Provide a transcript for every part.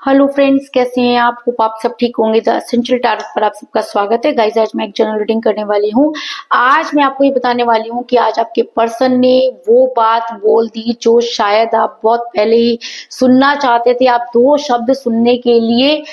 Hello friends, कैसे हैं आप? होप आप सब ठीक होंगे। द एसेंशियल टैरोट पर आप सबका स्वागत है। गाइस, आज मैं एक जनरल रीडिंग करने वाली हूँ। आज मैं आपको ये बताने वाली हूँ कि आज आपके पर्सन ने वो बात बोल दी जो शायद आप बहुत पहले ही सुनना चाहते थे। आप दो शब्द सुनने के लिए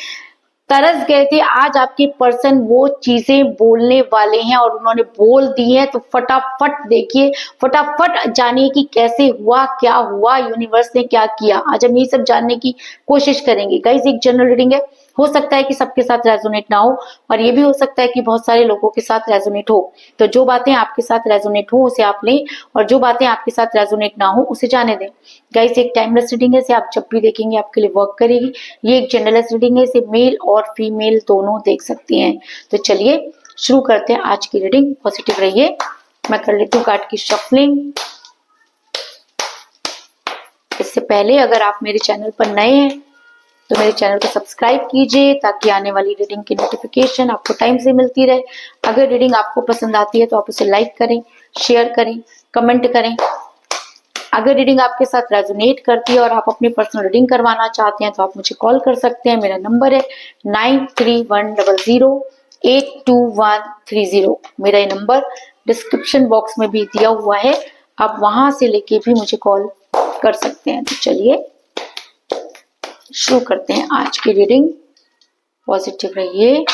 तरस गए थे। आज आपके पर्सन वो चीजें बोलने वाले हैं और उन्होंने बोल दी है, तो फटाफट देखिए, फटाफट जानिए कि कैसे हुआ, क्या हुआ, यूनिवर्स ने क्या किया। आज हम ये सब जानने की कोशिश करेंगे। गाइस, एक जनरल रीडिंग है, हो सकता है कि सबके साथ रेजोनेट ना हो और ये भी हो सकता है कि बहुत सारे लोगों के साथ रेजोनेट हो। तो जो बातें आपके साथ रेजोनेट हो उसे आप लें और जो बातें आपके साथ रेजोनेट ना हो उसे जाने दें। गाइस, एक टाइमलेस रीडिंग है, इसे आप जब भी देखेंगे आपके लिए वर्क करेगी। ये एक जनरलेस रीडिंग है, इसे मेल और फीमेल दोनों देख सकती हैं। तो चलिए शुरू करते हैं आज की रीडिंग। पॉजिटिव रहिए। मैं कर लेती हूँ कार्ड की शफलिंग। इससे पहले अगर आप मेरे चैनल पर नए हैं तो मेरे चैनल को सब्सक्राइब कीजिए ताकि आने वाली रीडिंग की नोटिफिकेशन आपको टाइम से मिलती रहे। अगर रीडिंग आपको पसंद आती है तो आप उसे लाइक करें, शेयर करें, कमेंट करें। अगर रीडिंग आपके साथ रेजोनेट करती है और आप अपनी पर्सनल रीडिंग करवाना चाहते हैं तो आप मुझे कॉल कर सकते हैं। मेरा नंबर है 9310082130। मेरा ये नंबर डिस्क्रिप्शन बॉक्स में भी दिया हुआ है, आप वहां से लेके भी मुझे कॉल कर सकते हैं। तो चलिए शुरू करते हैं आज की रीडिंग। पॉजिटिव रहिए।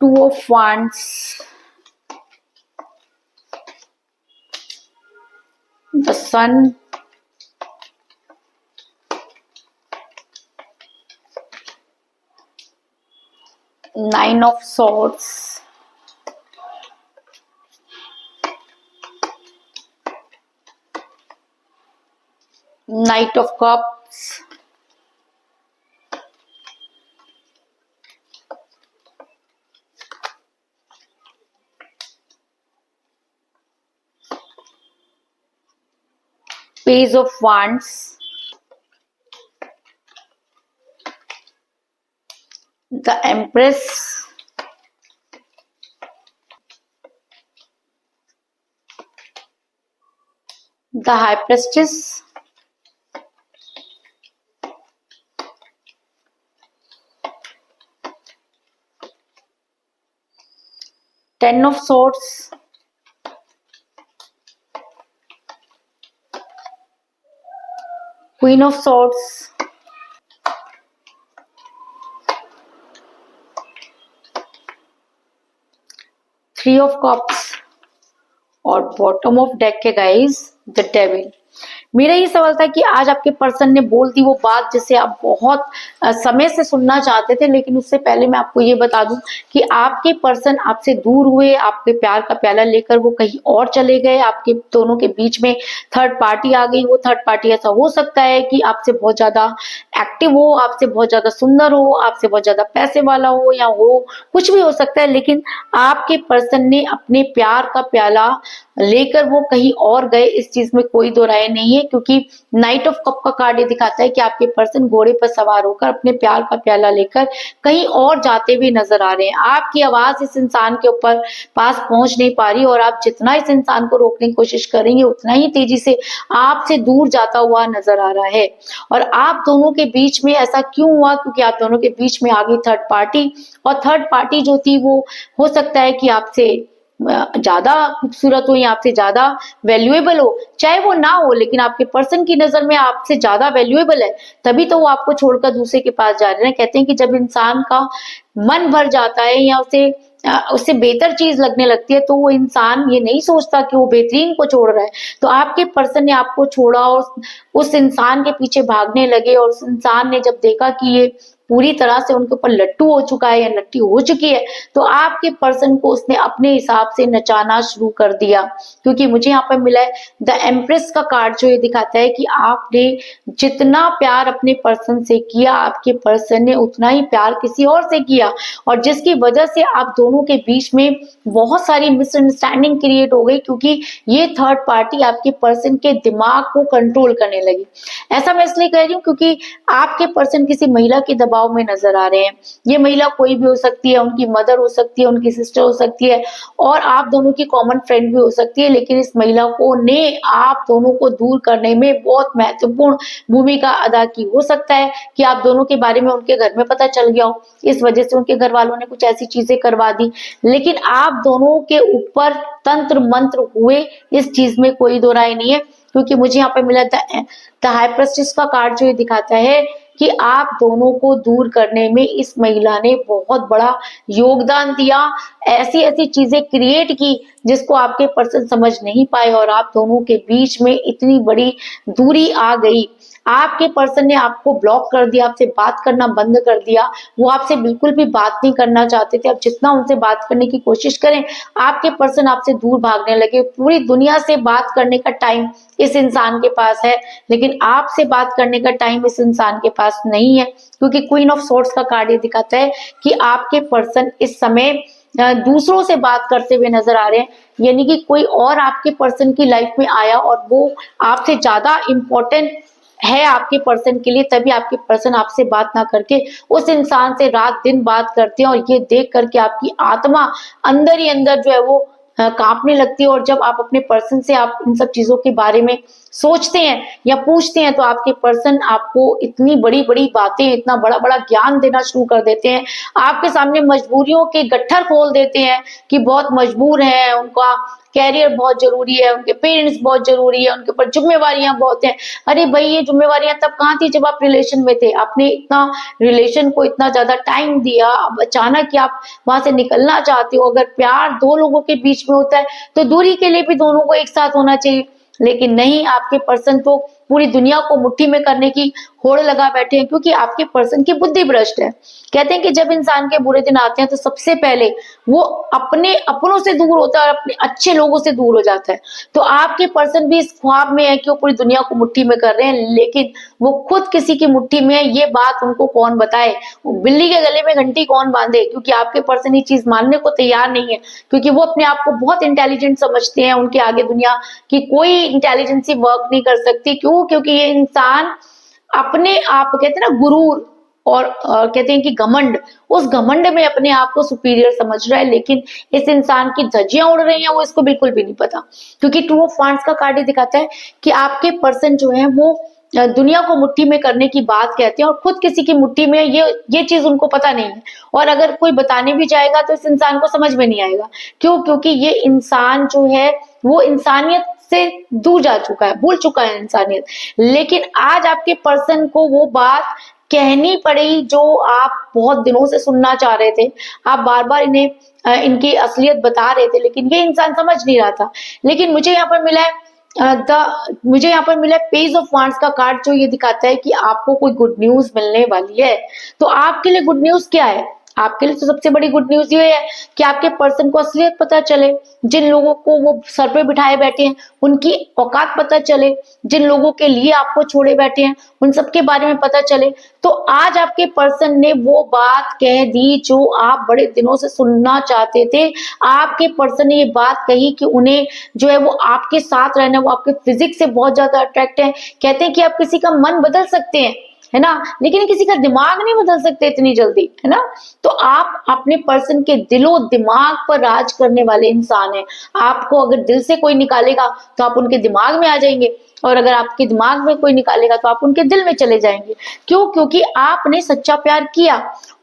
Two of Wands, the Sun, Nine of Swords, Knight of Cups, Page of Wands, the Empress, the High Priestess, Ten of Swords, Queen of Swords, Three of Cups और बॉटम ऑफ डेक है guys the devil. मेरा ये सवाल था कि आज आपके person ने बोल दी वो बात जिसे आप बहुत समय से सुनना चाहते थे, लेकिन उससे पहले मैं आपको ये बता दूं कि आपके पर्सन आपसे दूर हुए, आपके प्यार का प्याला लेकर वो कहीं और चले गए। आपके दोनों के बीच में थर्ड पार्टी आ गई। वो थर्ड पार्टी ऐसा हो सकता है कि आपसे बहुत ज्यादा एक्टिव हो, आपसे बहुत ज्यादा सुंदर हो, आपसे बहुत ज्यादा पैसे वाला हो, या हो कुछ भी हो सकता है, लेकिन आपके पर्सन ने अपने प्यार का प्याला लेकर वो कहीं और गए। इस चीज में कोई दो राय नहीं है, क्योंकि नाइट ऑफ कप का कार्ड ये दिखाता है कि आपके पर्सन घोड़े पर सवार होकर अपने प्यार का प्याला लेकर कहीं और जाते हुए नजर आ रहे हैं। आपकी आवाज इस इंसान के ऊपर पास पहुंच नहीं पा रही और आप जितना इस इंसान को रोकने की कोशिश करेंगे उतना ही तेजी से आपसे दूर जाता हुआ नजर आ रहा है। और आप दोनों के बीच में ऐसा क्यों हुआ? क्योंकि आप दोनों के बीच में आ गई थर्ड पार्टी, और थर्ड पार्टी जो थी वो हो सकता है कि आपसे ज्यादा खूबसूरत हो या आपसे ज्यादा वैल्यूएबल हो, चाहे वो ना हो, लेकिन आपके पर्सन की नजर में आपसे ज्यादा वैल्यूएबल है, तभी तो वो आपको छोड़कर दूसरे के पास जा रहे हैं। कहते हैं कि जब इंसान का मन भर जाता है या उसे उससे बेहतर चीज लगने लगती है, तो वो इंसान ये नहीं सोचता कि वो बेहतरीन को छोड़ रहा है। तो आपके पर्सन ने आपको छोड़ा और उस इंसान के पीछे भागने लगे, और उस इंसान ने जब देखा कि ये पूरी तरह से उनके ऊपर लट्टू हो चुका है या लट्टी हो चुकी है, तो आपके पर्सन को उसने अपने हिसाब से नचाना शुरू कर दिया। क्योंकि मुझे यहाँ पर मिला है द एम्प्रेस का कार्ड, जो ये दिखाता है कि आपने जितना प्यार अपने पर्सन से किया, आपके पर्सन ने उतना ही प्यार किसी और से किया, और जिसकी वजह से आप दोनों के बीच में बहुत सारी मिसअंडरस्टैंडिंग क्रिएट हो गई, क्योंकि ये थर्ड पार्टी आपके पर्सन के दिमाग को कंट्रोल करने लगी। ऐसा मैं इसलिए कह रही हूँ क्योंकि आपके पर्सन किसी महिला के दबाव में नजर आ रहे हैं। ये महिला कोई भी हो सकती है, उनकी मदर हो सकती है, उनकी सिस्टर हो सकती है, और आप दोनों की कॉमन फ्रेंड भी हो सकती है। लेकिन इस महिला को ने आप दोनों को दूर करने में बहुत महत्वपूर्ण भूमिका अदा की। हो सकता है कि आप दोनों के बारे में उनके घर में पता चल गया हो, इस वजह से उनके घर वालों ने कुछ ऐसी चीजें करवा दी, लेकिन आप दोनों के ऊपर तंत्र मंत्र हुए, इस चीज में कोई दो राय नहीं है। क्योंकि मुझे यहाँ पे मिला द हाई प्रेस्टिस का कार्ड, जो ये दिखाता है कि आप दोनों को दूर करने में इस महिला ने बहुत बड़ा योगदान दिया। ऐसी ऐसी चीजें क्रिएट की जिसको आपके पर्सन समझ नहीं पाए, और आप दोनों के बीच में इतनी बड़ी दूरी आ गई। आपके पर्सन ने आपको ब्लॉक कर दिया, आपसे बात करना बंद कर दिया। वो आपसे बिल्कुल भी बात नहीं करना चाहते थे। अब जितना उनसे बात करने की कोशिश करें, आपके पर्सन आपसे दूर भागने लगे। पूरी दुनिया से बात करने का टाइम इस इंसान के पास है, लेकिन आपसे बात करने का टाइम इस इंसान के पास नहीं है। क्योंकि क्वीन ऑफ सोर्ड्स का कार्ड ये दिखाता है कि आपके पर्सन इस समय दूसरों से बात करते हुए नजर आ रहे हैं, यानी कि कोई और आपके पर्सन की लाइफ में आया और वो आपसे ज्यादा इंपॉर्टेंट है आपके पर्सन के लिए, तभी आपके पर्सन आपसे बात ना करके उस इंसान से रात दिन बात करते हैं। और ये देख करके आपकी आत्मा अंदर ही अंदर जो है वो कांपने लगती है। और जब आप अपने पर्सन से आप इन सब चीजों के बारे में सोचते हैं या पूछते हैं, तो आपके पर्सन आपको इतनी बड़ी बड़ी बातें, इतना बड़ा बड़ा ज्ञान देना शुरू कर देते हैं। आपके सामने मजबूरियों के गट्ठर खोल देते हैं कि बहुत मजबूर है, उनका कैरियर बहुत जरूरी है, उनके पेरेंट्स बहुत जरूरी है, उनके ऊपर जिम्मेवारियां बहुत हैं। अरे भाई, ये जिम्मेवारियां तब कहाँ थी जब आप रिलेशन में थे? आपने इतना रिलेशन को इतना ज्यादा टाइम दिया, अब अचानक कि आप वहां से निकलना चाहते हो। अगर प्यार दो लोगों के बीच में होता है तो दूरी के लिए भी दोनों को एक साथ होना चाहिए, लेकिन नहीं, आपके पर्सन तो पूरी दुनिया को मुट्ठी में करने की होड़ लगा बैठे हैं। क्योंकि आपके पर्सन की बुद्धि भ्रष्ट है। कहते हैं कि जब इंसान के बुरे दिन आते हैं तो सबसे पहले वो अपने अपनों से दूर होता है और अपने अच्छे लोगों से दूर हो जाता है। तो आपके पर्सन भी इस ख्वाब में है कि वो पूरी दुनिया को मुट्ठी में कर रहे हैं, लेकिन वो खुद किसी की मुट्ठी में है, ये बात उनको कौन बताए? बिल्ली के गले में घंटी कौन बांधे? क्योंकि आपके पर्सन ये चीज मानने को तैयार नहीं है, क्योंकि वो अपने आप को बहुत इंटेलिजेंट समझते हैं। उनके आगे दुनिया की कोई इंटेलिजेंसी वर्क नहीं कर सकती। क्यों? क्योंकि ये इंसान अपने आप, कहते हैं ना, गुरूर और कहते हैं कि घमंड, उस घमंड में अपने आप को सुपीरियर समझ रहा है। लेकिन इस इंसान की धज्जियां उड़ रही हैं, वो इसको बिल्कुल भी नहीं पता। क्योंकि टू ऑफ वांड्स का कार्ड दिखाता है कि आपके पर्सन जो है वो दुनिया को मुट्ठी में करने की बात कहते हैं और खुद किसी की मुट्ठी में, ये चीज उनको पता नहीं है। और अगर कोई बताने भी जाएगा तो इस इंसान को समझ में नहीं आएगा। क्यों? क्योंकि ये इंसान जो है वो इंसानियत से दूर जा चुका है, भूल चुका है इंसानियत। लेकिन आज आपके पर्सन को वो बात कहनी पड़ी जो आप बहुत दिनों से सुनना चाह रहे थे। आप बार बार इन्हें इनकी असलियत बता रहे थे, लेकिन ये इंसान समझ नहीं रहा था। लेकिन मुझे यहाँ पर मिला है पेज ऑफ वांड्स का कार्ड, जो ये दिखाता है कि आपको कोई गुड न्यूज मिलने वाली है। तो आपके लिए गुड न्यूज क्या है? आपके लिए तो सबसे बड़ी गुड न्यूज ये है कि आपके पर्सन को असलियत पता चले। जिन लोगों को वो सर पे बिठाए बैठे हैं उनकी औकात पता चले। जिन लोगों के लिए आपको छोड़े बैठे हैं उन सबके बारे में पता चले। तो आज आपके पर्सन ने वो बात कह दी जो आप बड़े दिनों से सुनना चाहते थे। आपके पर्सन ने ये बात कही कि उन्हें जो है वो आपके साथ रहना, वो आपके फिजिक्स से बहुत ज्यादा अट्रैक्ट है। कहते हैं कि आप किसी का मन बदल सकते हैं, है ना, लेकिन किसी का दिमाग नहीं बदल सकते इतनी जल्दी, है ना। तो आप अपने पर्सन के दिलो दिमाग पर राज करने वाले इंसान हैं। आपको अगर दिल से कोई निकालेगा तो आप उनके दिमाग में आ जाएंगे, और अगर आपके दिमाग में कोई निकालेगा तो आप उनके दिल में चले जाएंगे। क्यों? क्योंकि आपने सच्चा प्यार किया।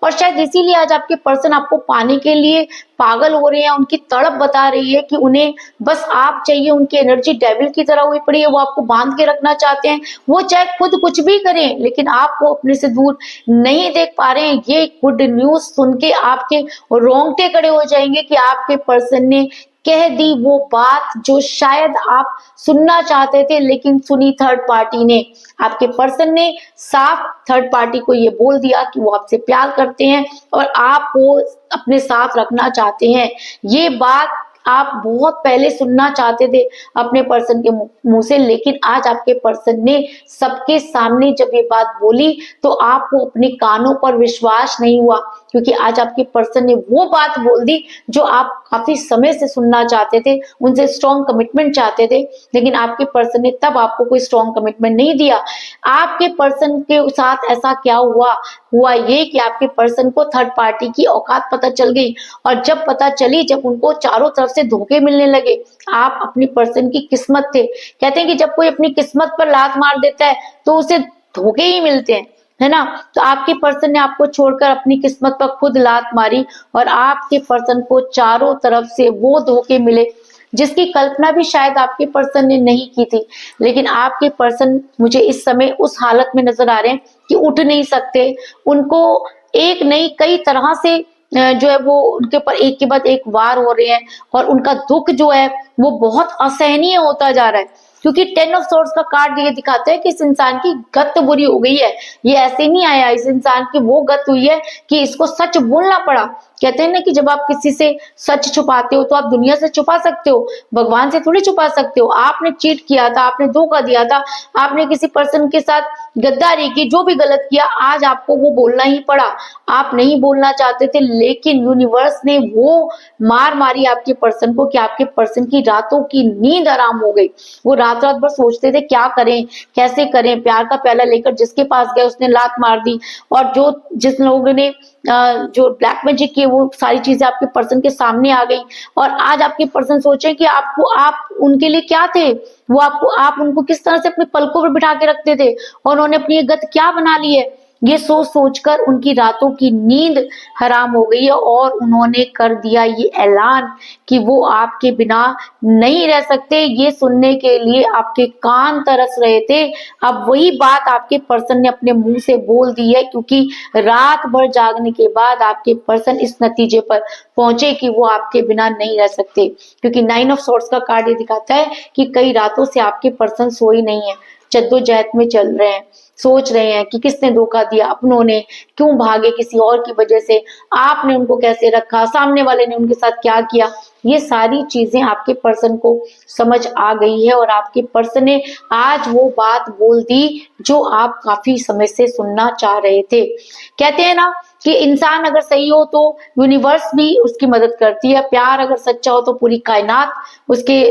और शायद इसीलिए आज आपके पर्सन आपको पाने के लिए पागल हो रहे हैं। उनकी तड़प बता रही है कि उन्हें बस आप चाहिए। उनकी एनर्जी डेविल की तरह हुई पड़ी है, वो आपको बांध के रखना चाहते हैं। वो चाहे खुद कुछ भी करें, लेकिन आप वो अपने से दूर नहीं देख पा रहे हैं, ये गुड न्यूज सुन के आपके रोंगटे खड़े हो जाएंगे कि आपके पर्सन ने कह दी वो बात जो शायद आप सुनना चाहते थे लेकिन सुनी थर्ड पार्टी ने। आपके पर्सन ने साफ थर्ड पार्टी को ये बोल दिया कि वो आपसे प्यार करते हैं और आप वो अपने साथ रखना चाहते हैं। ये बात आप बहुत पहले सुनना चाहते थे अपने पर्सन के मुंह से, लेकिन आज आपके पर्सन ने सबके सामने जब ये बात बोली तो आपको अपने कानों पर विश्वास नहीं हुआ, क्योंकि आज आपके पर्सन ने वो बात बोल दी जो आप काफी समय से सुनना चाहते थे, उनसे स्ट्रॉन्ग कमिटमेंट चाहते थे, लेकिन आपके पर्सन ने तब आपको कोई स्ट्रॉन्ग कमिटमेंट नहीं दिया। आपके पर्सन के साथ ऐसा क्या हुआ ये कि आपके पर्सन को थर्ड पार्टी की औकात पता चल गई, और जब पता चली, जब उनको चारों तरफ से धोखे मिलने लगे, आप अपनी पर्सन की किस्मत थे। कहते हैं कि जब कोई अपनी किस्मत पर लात मार देता है तो उसे धोखे ही मिलते हैं, है ना। तो आपके पर्सन ने आपको छोड़कर अपनी किस्मत पर खुद लात मारी और आपके पर्सन को चारों तरफ से वो धोखे मिले जिसकी कल्पना भी शायद आपके पर्सन ने नहीं की थी। लेकिन आपके पर्सन मुझे इस समय उस हालत में नजर आ रहे हैं कि उठ नहीं सकते, उनको एक नहीं कई तरह से जो है वो उनके ऊपर एक के बाद एक वार हो रहे हैं और उनका दुख जो है वो बहुत असहनीय होता जा रहा है, क्योंकि 10 ऑफ सोर्ड्स का कार्ड ये दिखाता है कि इस इंसान की गत बुरी हो गई है। ये ऐसे नहीं आया, इस इंसान की वो गत हुई है कि इसको सच बोलना पड़ा। कहते हैं ना कि जब आप किसी से सच छुपाते हो तो आप दुनिया से छुपा सकते हो, भगवान से थोड़ी छुपा सकते हो। आपने चीट किया था, आपने धोखा दिया था, आपने किसी पर्सन के साथ गद्दारी की, जो भी गलत किया, आज आपको वो बोलना ही पड़ा। आप नहीं बोलना चाहते थे, लेकिन यूनिवर्स ने वो मार मारी आपके पर्सन को कि आपके पर्सन की रातों की नींद आराम हो गई। वो रात रात भर सोचते थे क्या करें, कैसे करें। प्यार का प्याला लेकर जिसके पास गए उसने लात मार दी, और जिस लोगों ने जो ब्लैक मैजिक की वो सारी चीजें आपके पर्सन के सामने आ गई। और आज आपके पर्सन सोचे कि आप उनके लिए क्या थे, वो आप उनको किस तरह से अपने पलकों पर बिठा के रखते थे, और उन्होंने अपनी ये गत क्या बना ली है। ये सोच सोचकर उनकी रातों की नींद हराम हो गई है और उन्होंने कर दिया ये ऐलान कि वो आपके बिना नहीं रह सकते। ये सुनने के लिए आपके कान तरस रहे थे। अब वही बात आपके पर्सन ने अपने मुंह से बोल दी है, क्योंकि रात भर जागने के बाद आपके पर्सन इस नतीजे पर पहुंचे कि वो आपके बिना नहीं रह सकते। क्योंकि 9 ऑफ सोर्ड्स का कार्ड ये दिखाता है कि कई रातों से आपके पर्सन सोई नहीं है, जद्दोजहद में चल रहे हैं, सोच रहे हैं कि किसने धोखा दिया, अपनों ने क्यों भागे किसी और की वजह से, आपने उनको कैसे रखा, सामने वाले ने उनके साथ क्या किया। ये सारी चीजें आपके पर्सन को समझ आ गई है और आपके पर्सन ने आज वो बात बोल दी जो आप काफी समय से सुनना चाह रहे थे। कहते हैं ना कि इंसान अगर सही हो तो यूनिवर्स भी उसकी मदद करती है, प्यार अगर सच्चा हो तो पूरी कायनात उसके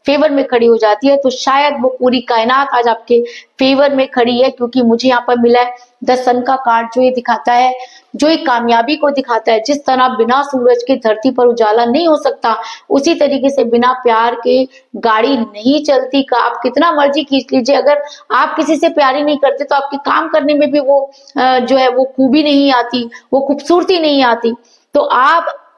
फेवर में खड़ी हो जाती है। तो शायद वो पूरी कायनात आज आपके फेवर में खड़ी है, क्योंकि मुझे यहाँ पर मिला है द सन का कार्ड, जो ये दिखाता है, जो एक कामयाबी को दिखाता है। जिस तरह बिना सूरज के धरती पर उजाला नहीं हो सकता, उसी तरीके से बिना प्यार के गाड़ी नहीं चलती। का आप कितना मर्जी खींच लीजिए, अगर आप किसी से प्यार ही नहीं करते तो आपके काम करने में भी वो जो है वो खूबी नहीं आती, वो खूबसूरती नहीं आती। तो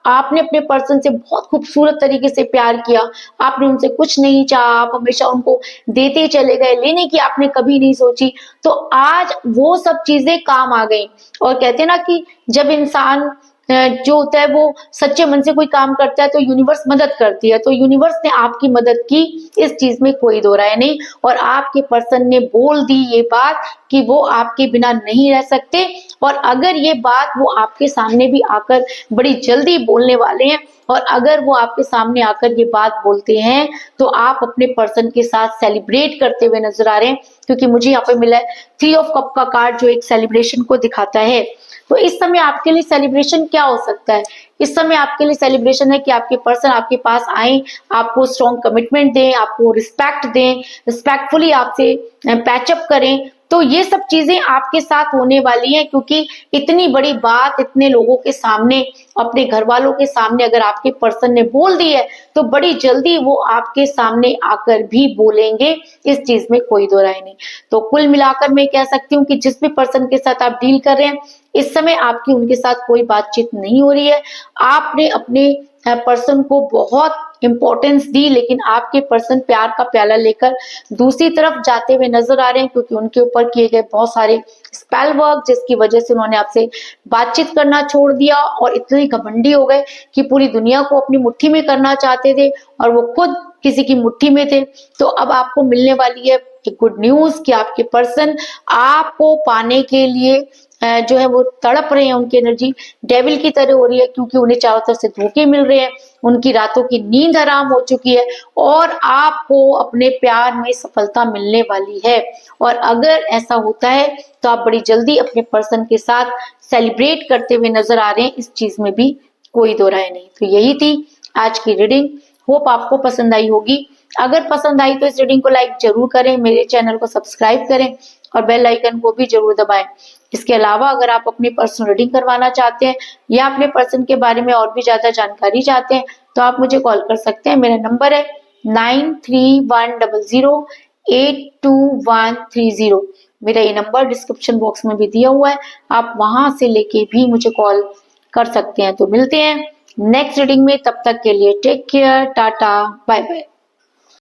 आपने अपने पर्सन से बहुत खूबसूरत तरीके से प्यार किया, आपने उनसे कुछ नहीं चाहा, आप हमेशा उनको देते चले गए, लेने की आपने कभी नहीं सोची। तो आज वो सब चीजें काम आ गई। और कहते हैं ना कि जब इंसान जो होता है वो सच्चे मन से कोई काम करता है तो यूनिवर्स मदद करती है। तो यूनिवर्स ने आपकी मदद की, इस चीज में कोई दो राय नहीं। और आपके पर्सन ने बोल दी ये बात कि वो आपके बिना नहीं रह सकते, और अगर ये बात वो आपके सामने भी आकर बड़ी जल्दी बोलने वाले हैं, और अगर वो आपके सामने आकर ये बात बोलते हैं तो आप अपने पर्सन के साथ सेलिब्रेट करते हुए नजर आ रहे हैं। क्योंकि मुझे यहाँ पे मिला है 3 ऑफ कप का कार्ड, जो एक सेलिब्रेशन को दिखाता है। तो इस समय आपके लिए सेलिब्रेशन क्या हो सकता है? इस समय आपके लिए सेलिब्रेशन है कि आपके पर्सन आपके पास आए, आपको स्ट्रॉन्ग कमिटमेंट दें, आपको रिस्पेक्ट दें, रिस्पेक्टफुली आपसे पैचअप करें। तो ये सब चीजें आपके साथ होने वाली हैं, क्योंकि इतनी बड़ी बात इतने लोगों के सामने, अपने घर वालों के सामने अगर आपके पर्सन ने बोल दी है तो बड़ी जल्दी वो आपके सामने आकर भी बोलेंगे, इस चीज में कोई दो राय नहीं। तो कुल मिलाकर मैं कह सकती हूँ कि जिस भी पर्सन के साथ आप डील कर रहे हैं, इस समय आपकी उनके साथ कोई बातचीत नहीं हो रही है। आपने अपने पर्सन को बहुत इंपॉर्टेंस दी, लेकिन आपके पर्सन प्यार का प्याला लेकर दूसरी तरफ जाते हुए नजर आ रहे हैं, क्योंकि उनके ऊपर किए गए बहुत सारे स्पेल वर्क जिसकी वजह से उन्होंने आपसे बातचीत करना छोड़ दिया और इतने घमंडी हो गए कि पूरी दुनिया को अपनी मुट्ठी में करना चाहते थे और वो खुद किसी की मुट्ठी में थे। तो अब आपको मिलने वाली है एक गुड न्यूज कि आपके पर्सन आपको पाने के लिए जो है वो तड़प रहे हैं। उनकी एनर्जी डेविल की तरह हो रही है, क्योंकि उन्हें चारों तरफ से धोखे मिल रहे हैं, उनकी रातों की नींद हराम हो चुकी है और आपको अपने प्यार में सफलता मिलने वाली है। और अगर ऐसा होता है तो आप बड़ी जल्दी अपने पर्सन के साथ सेलिब्रेट करते हुए नजर आ रहे हैं, इस चीज में भी कोई दो राय नहीं। तो यही थी आज की रीडिंग, होप आपको पसंद आई होगी। अगर पसंद आई तो इस रीडिंग को लाइक जरूर करें, मेरे चैनल को सब्सक्राइब करें और बेल आइकन को भी जरूर दबाएं। इसके अलावा अगर आप अपनी पर्सनल रीडिंग करवाना चाहते हैं या अपने पर्सन के बारे में और भी ज्यादा जानकारी चाहते हैं तो आप मुझे कॉल कर सकते हैं। मेरा नंबर है 9310082130। मेरा ये नंबर डिस्क्रिप्शन बॉक्स में भी दिया हुआ है, आप वहां से लेके भी मुझे कॉल कर सकते हैं। तो मिलते हैं नेक्स्ट रीडिंग में, तब तक के लिए take care, tata, bye bye.